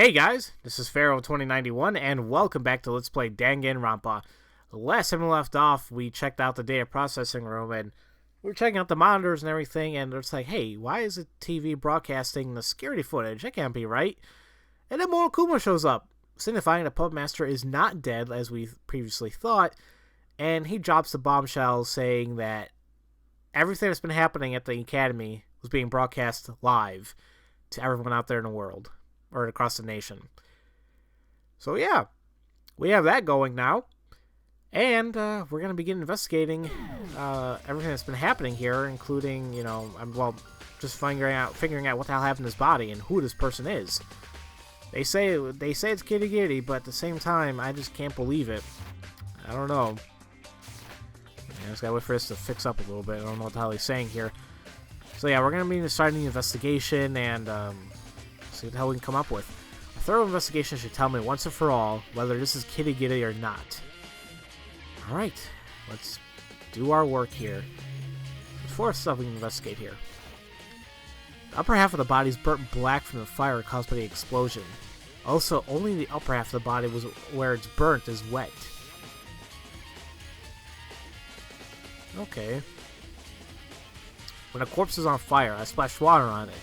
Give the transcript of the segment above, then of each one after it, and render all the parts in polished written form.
Hey guys, this is Pharaoh 2091 and welcome back to Let's Play Dangan Ronpa. The last time we left off, we checked out the data processing room and we were checking out the monitors and everything, and it's like, hey, why is the TV broadcasting the security footage? That can't be right. And then Kuma shows up, signifying the Puppet Master is not dead as we previously thought, and he drops the bombshell saying that everything that's been happening at the Academy was being broadcast live to everyone out there in the world. Or across the nation. So yeah, we have that going now. And we're going to begin investigating everything that's been happening here, including, just figuring out what the hell happened to his body and who this person is. They say it's Kitty Giddy, but at the same time, I just can't believe it. I don't know. I just gotta wait for this to fix up a little bit. I don't know what the hell he's saying here. So yeah, we're going to be starting the investigation and see what the hell we can come up with. A thorough investigation should tell me once and for all whether this is Kitty Giddy or not. Alright, let's do our work here. There's four stuff we can investigate here. The upper half of the body is burnt black from the fire caused by the explosion. Also, only the upper half of the body was where it's burnt is wet. Okay. When a corpse is on fire, I splashed water on it.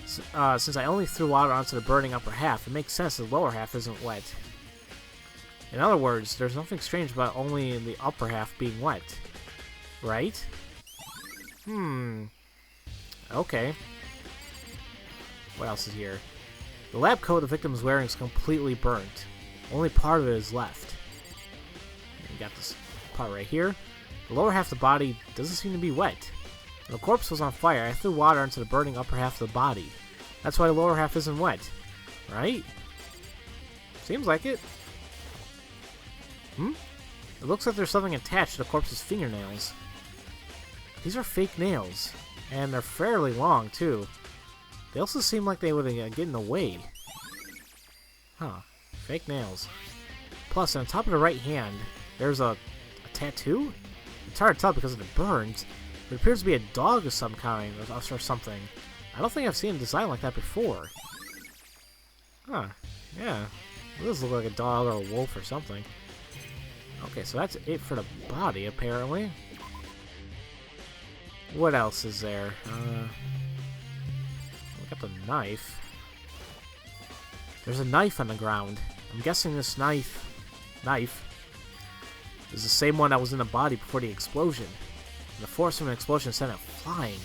Since I only threw water onto the burning upper half, it makes sense the lower half isn't wet. In other words, there's nothing strange about only the upper half being wet. Right? Okay. What else is here? The lab coat the victim is wearing is completely burnt. Only part of it is left. You got this part right here. The lower half of the body doesn't seem to be wet. When the corpse was on fire, I threw water into the burning upper half of the body. That's why the lower half isn't wet. Right? Seems like it. It looks like there's something attached to the corpse's fingernails. These are fake nails. And they're fairly long, too. They also seem like they would get in the way. Huh. Fake nails. Plus, on top of the right hand, there's a tattoo? It's hard to tell because of the burns. It appears to be a dog of some kind, or something. I don't think I've seen a design like that before. Huh. Yeah. It does look like a dog or a wolf or something. Okay, so that's it for the body, apparently. What else is there? We got the knife. There's a knife on the ground. I'm guessing this knife is the same one that was in the body before the explosion. The force from an explosion sent it flying.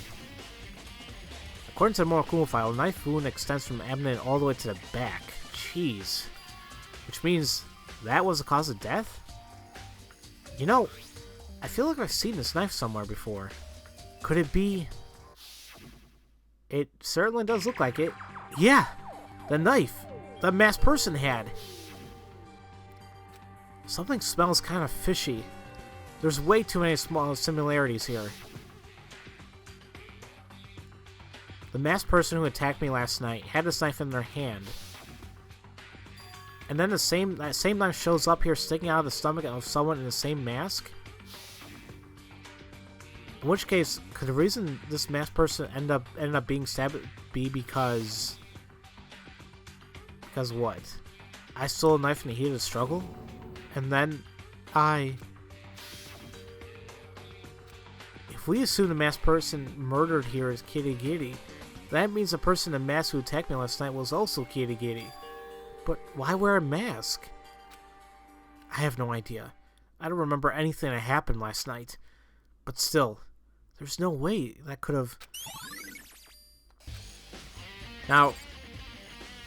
According to the Kuma file, the knife wound extends from the abdomen all the way to the back. Jeez. Which means that was the cause of death? You know, I feel like I've seen this knife somewhere before. Could it be... It certainly does look like it. Yeah! The knife! The masked person had! Something smells kind of fishy. There's way too many small similarities here. The masked person who attacked me last night had this knife in their hand. And then that same knife shows up here sticking out of the stomach of someone in the same mask? In which case, could the reason this masked person ended up being stabbed be because... Because what? I stole a knife in the heat of the struggle? And then If we assume the masked person murdered here is Kitty Giddy, that means the person in the mask who attacked me last night was also Kitty Giddy. But why wear a mask? I have no idea. I don't remember anything that happened last night. But still, there's no way that could have... Now,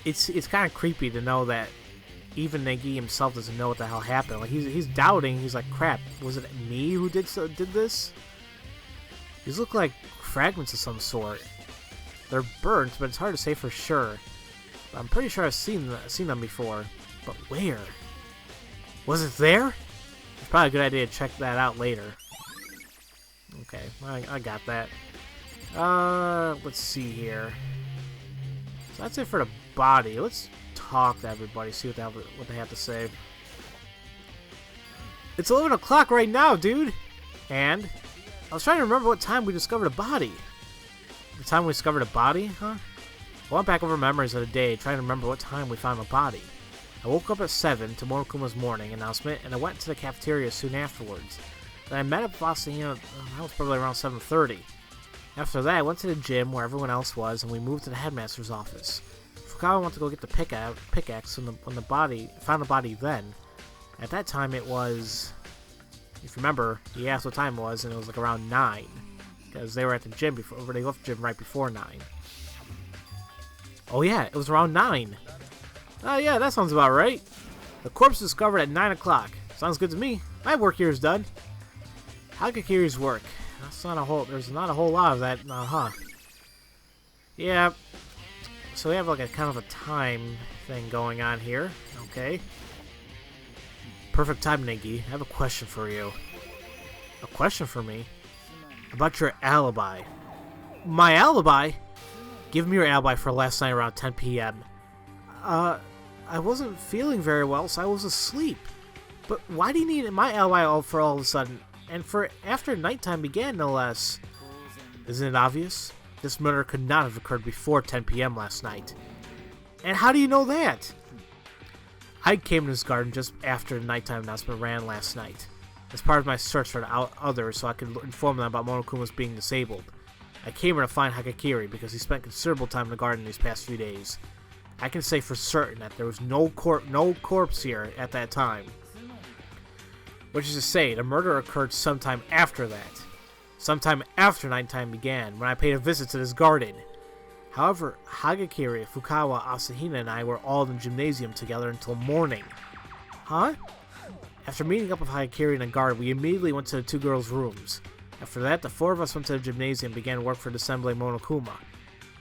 it's kind of creepy to know that even Nagi himself doesn't know what the hell happened. Like he's doubting. He's like, crap, was it me who did this? These look like fragments of some sort. They're burnt, but it's hard to say for sure. I'm pretty sure I've seen them before. But where? Was it there? It's probably a good idea to check that out later. Okay, I got that. Let's see here. So that's it for the body. Let's talk to everybody, see what they have to say. It's 11 o'clock right now, dude! And... I was trying to remember what time we discovered a body. The time we discovered a body, huh? I went back over memories of the day, trying to remember what time we found the body. I woke up at 7 to Monokuma's morning announcement, and I went to the cafeteria soon afterwards. Then I met up with Asahina, that was probably around 7:30. After that, I went to the gym where everyone else was, and we moved to the headmaster's office. Fukawa went to go get the pickaxe when the body found the body then. At that time it was, if you remember, he asked what time it was, and it was like around 9. Because they were at the gym before, or they left the gym right before 9. Oh yeah, it was around 9. Oh yeah, that sounds about right. The corpse was discovered at 9 o'clock. Sounds good to me. My work here is done. Hagakiri's work. There's not a whole lot of that, huh? Yeah. So we have like a kind of a time thing going on here. Okay. Perfect time, Ningi. I have a question for you. A question for me? About your alibi. My alibi? Give me your alibi for last night around 10 p.m. I wasn't feeling very well, so I was asleep. But why do you need my alibi for all of a sudden? And for after nighttime began, no less. Isn't it obvious? This murder could not have occurred before 10 p.m. last night. And how do you know that? I came to this garden just after the nighttime announcement ran last night, as part of my search for the others so I could inform them about Monokuma's being disabled. I came here to find Hagakiri because he spent considerable time in the garden these past few days. I can say for certain that there was no corpse here at that time. Which is to say, the murder occurred sometime after that. Sometime after nighttime began, when I paid a visit to this garden. However, Hagakiri, Fukawa, Asahina, and I were all in the gymnasium together until morning. Huh? After meeting up with Hagakiri in the garden, we immediately went to the two girls' rooms. After that, the four of us went to the gymnasium and began work for disassembling Monokuma.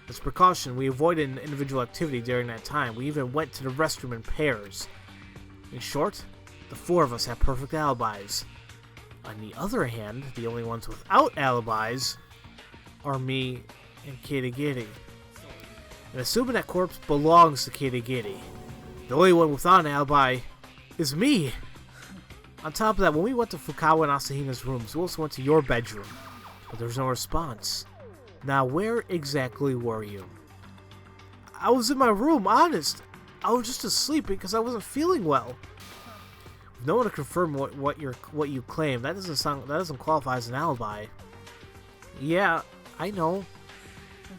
As a precaution, we avoided individual activity during that time. We even went to the restroom in pairs. In short, the four of us have perfect alibis. On the other hand, the only ones without alibis are me and Kirigiri. And assuming that corpse belongs to Kirigiri, the only one without an alibi is me. On top of that, when we went to Fukawa and Asahina's rooms, we also went to your bedroom, but there was no response. Now, where exactly were you? I was in my room, honest. I was just asleep because I wasn't feeling well. With no one to confirm what you claim, that doesn't qualify as an alibi. Yeah, I know.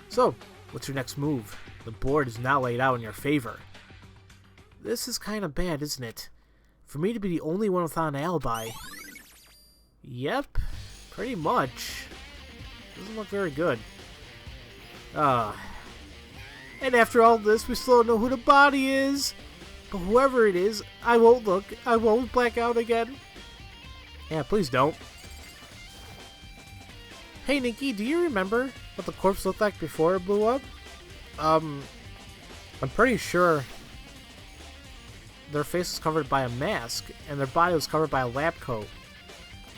So, what's your next move? The board is now laid out in your favor. This is kind of bad, isn't it? For me to be the only one without an alibi. Yep, pretty much. Doesn't look very good. And after all this, we still don't know who the body is. But whoever it is, I won't look. I won't black out again. Yeah, please don't. Hey, Nikki, do you remember what the corpse looked like before it blew up? I'm pretty sure their face was covered by a mask, and their body was covered by a lab coat.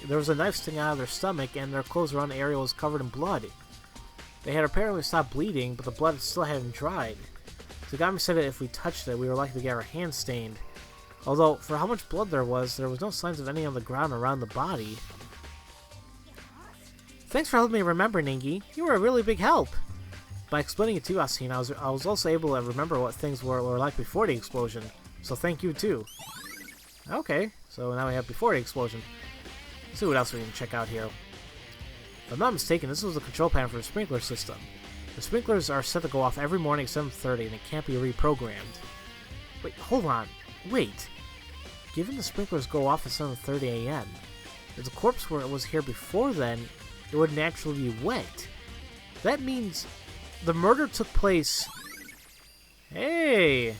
There was a knife sticking out of their stomach, and their clothes around the area was covered in blood. They had apparently stopped bleeding, but the blood still hadn't dried. Tagami said that if we touched it, we were likely to get our hands stained. Although, for how much blood there was no signs of any on the ground around the body. Thanks for helping me remember, Ningi. You were a really big help. By explaining it to Asahina, I was also able to remember what things were like before the explosion. So thank you, too. Okay, so now we have before the explosion. Let's see what else we can check out here. If I'm not mistaken, this was the control panel for the sprinkler system. The sprinklers are set to go off every morning at 7:30 and it can't be reprogrammed. Wait, hold on. Wait. Given the sprinklers go off at 7:30 a.m., if the corpse was here before then, it would naturally be wet. That means the murder took place... Hey!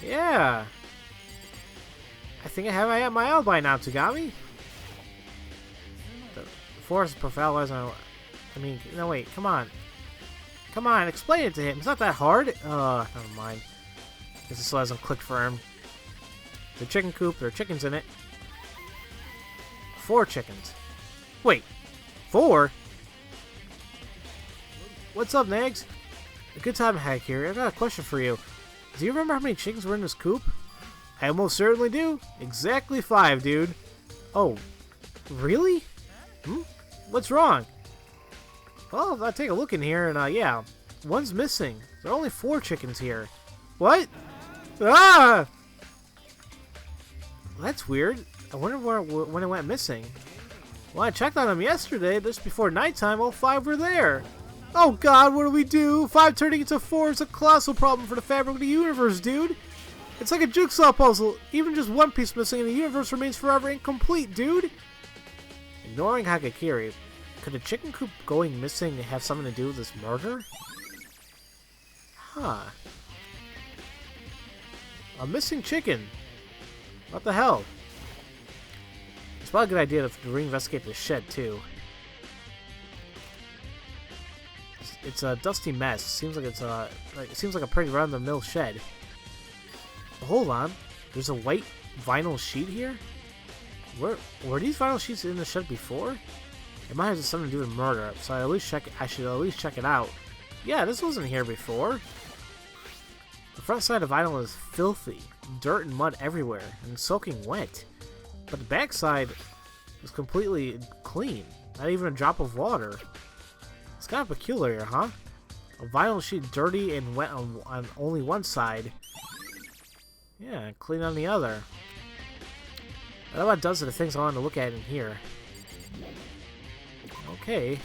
Yeah! I think I have my alibi now, Tagami. The forest profile I mean, no wait, come on. Come on, explain it to him. It's not that hard. Never mind. Guess it still hasn't clicked for him. The chicken coop, there are chickens in it. 4 chickens. Wait, 4? What's up, Nags? A good time hack here. I got a question for you. Do you remember how many chickens were in this coop? I most certainly do. Exactly 5, dude. Oh, really? What's wrong? Well, I'll take a look in here, and yeah. one's missing. There are only 4 chickens here. What? Ah! Well, that's weird. I wonder when it went missing. Well, I checked on them yesterday, just before nighttime, all 5 were there. Oh god, what do we do? 5 turning into 4 is a colossal problem for the fabric of the universe, dude. It's like a jigsaw puzzle. Even just one piece missing and the universe remains forever incomplete, dude. Ignoring Hagakiri, could a chicken coop going missing have something to do with this murder? Huh. A missing chicken. What the hell? It's probably a good idea to reinvestigate the shed, too. It's a dusty mess. Seems like it's a pretty run-of-the-mill shed. Hold on. There's a white vinyl sheet here? Were these vinyl sheets in the shed before? It might have something to do with murder, so I should at least check it out. Yeah, this wasn't here before. The front side of vinyl is filthy. Dirt and mud everywhere, and soaking wet. But the back side is completely clean. Not even a drop of water. It's kind of peculiar, huh? A vinyl sheet dirty and wet on only one side. Yeah, clean on the other. I don't know what it does to the things I want to look at in here. Okay.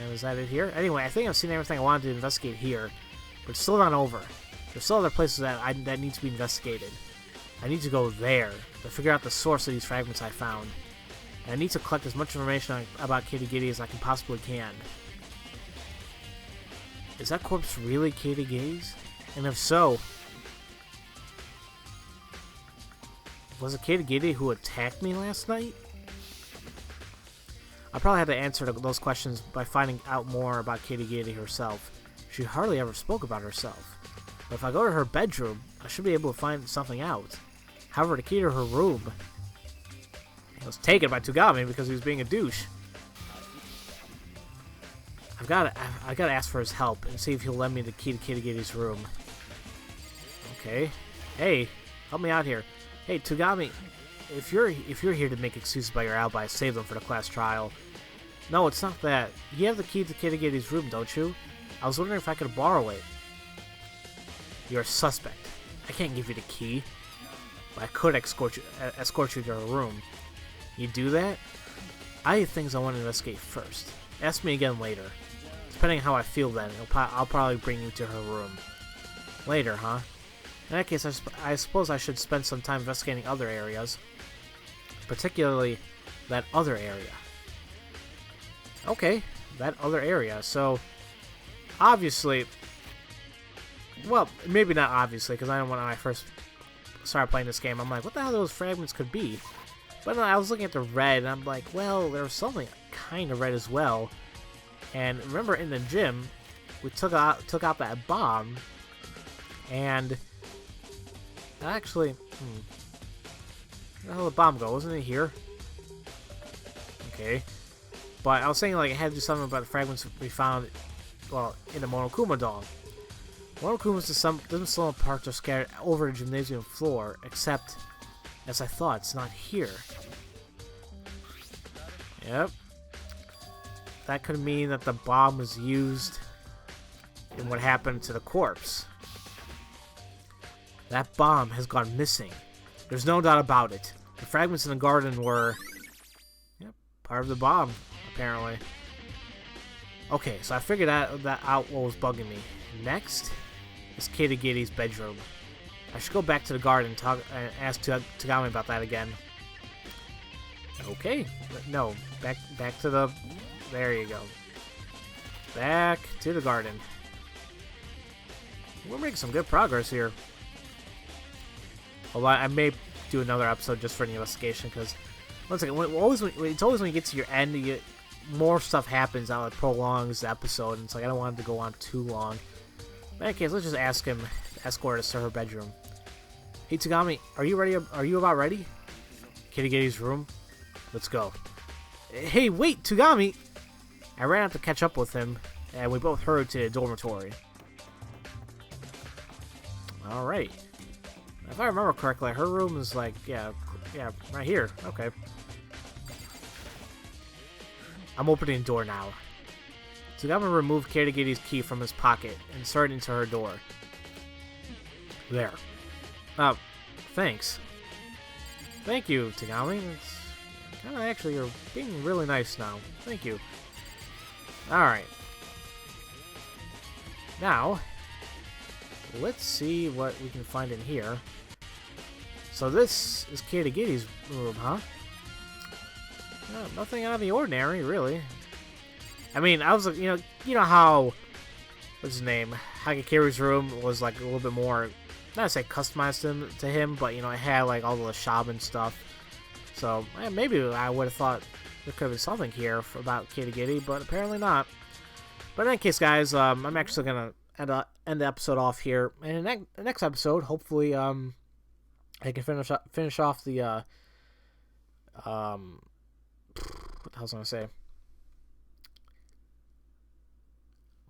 And is that it here? Anyway, I think I've seen everything I wanted to investigate here. But it's still not over. There's still other places that need to be investigated. I need to go there to figure out the source of these fragments I found. And I need to collect as much information about Kitty Giddy as I can possibly can. Is that corpse really Kitty Giddy's? And if so, was it Kitty Giddy who attacked me last night? I probably had to answer those questions by finding out more about Kitty Giddy herself. She hardly ever spoke about herself. But if I go to her bedroom, I should be able to find something out. However, the key to her room was taken by Tugami because he was being a douche. I gotta ask for his help and see if he'll lend me the key to Kitty Giddy's room. Okay. Hey, help me out here. Hey, Tugami, if you're here to make excuses about your alibi, save them for the class trial. No, it's not that. You have the key to Kitty Giddy's room, don't you? I was wondering if I could borrow it. You're a suspect. I can't give you the key. But I could escort you to her room. You do that? I have things I want to investigate first. Ask me again later. Depending on how I feel then, I'll probably bring you to her room. Later, huh? In that case, I suppose I should spend some time investigating other areas. Particularly, that other area. Okay, that other area. So, obviously... Well, maybe not obviously, because I know when I first started playing this game, I'm like, what the hell those fragments could be? But then I was looking at the red, and I'm like, well, there's something kind of red as well. And remember, in the gym, we took out that bomb, and actually, where the hell did the bomb go? Wasn't it here? Okay, but I was saying like it had to do something about the fragments we found, well, in the Monokuma doll. Monokumas doesn't still have parts are scattered over the gymnasium floor, except, as I thought, it's not here. Yep. That could mean that the bomb was used in what happened to the corpse. That bomb has gone missing. There's no doubt about it. The fragments in the garden were, yep, part of the bomb, apparently. Okay, so I figured out what was bugging me. Next is Kitty Giddy's bedroom. I should go back to the garden and ask Tugami about that again. Okay, no, back to the... There you go. Back to the garden. We're making some good progress here. Although I may do another episode just for the investigation, because once again, it's always when you get to your end, more stuff happens that prolongs the episode, and it's like I don't want it to go on too long. In that case, let's just ask him to escort us to her bedroom. Hey Tugami, are you ready? Are you about ready? Kitty Giddy's room? Let's go. Hey, wait, Tugami! I ran out to catch up with him, and we both hurried to the dormitory. Alright. If I remember correctly, her room is like, yeah, right here. Okay. I'm opening the door now. Tagama removed Kirigiri's key from his pocket and inserted it into her door. There. Thanks. Thank you, Tagami. It's kind of actually, you're being really nice now. Thank you. Alright. Now, let's see what we can find in here. So this is Kirigiri's room, huh? Nothing out of the ordinary, really. I mean, I was, you know how, what's his name? Hagakiri's room was like a little bit more, not to say customized to him, but, you know, it had like all the shaman stuff. So, maybe I would have thought there could have been something here about Kirigiri, but apparently not. But in any case, guys, I'm actually going to end the episode off here. And in the next episode, hopefully, I can finish off the, what the hell was I going to say?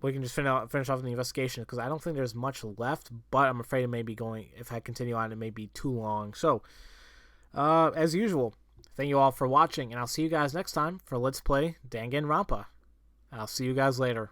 We can just finish off the investigation, because I don't think there's much left, but I'm afraid it may be going, if I continue on, it may be too long. So, as usual, thank you all for watching, and I'll see you guys next time for Let's Play Dangan Ronpa. I'll see you guys later.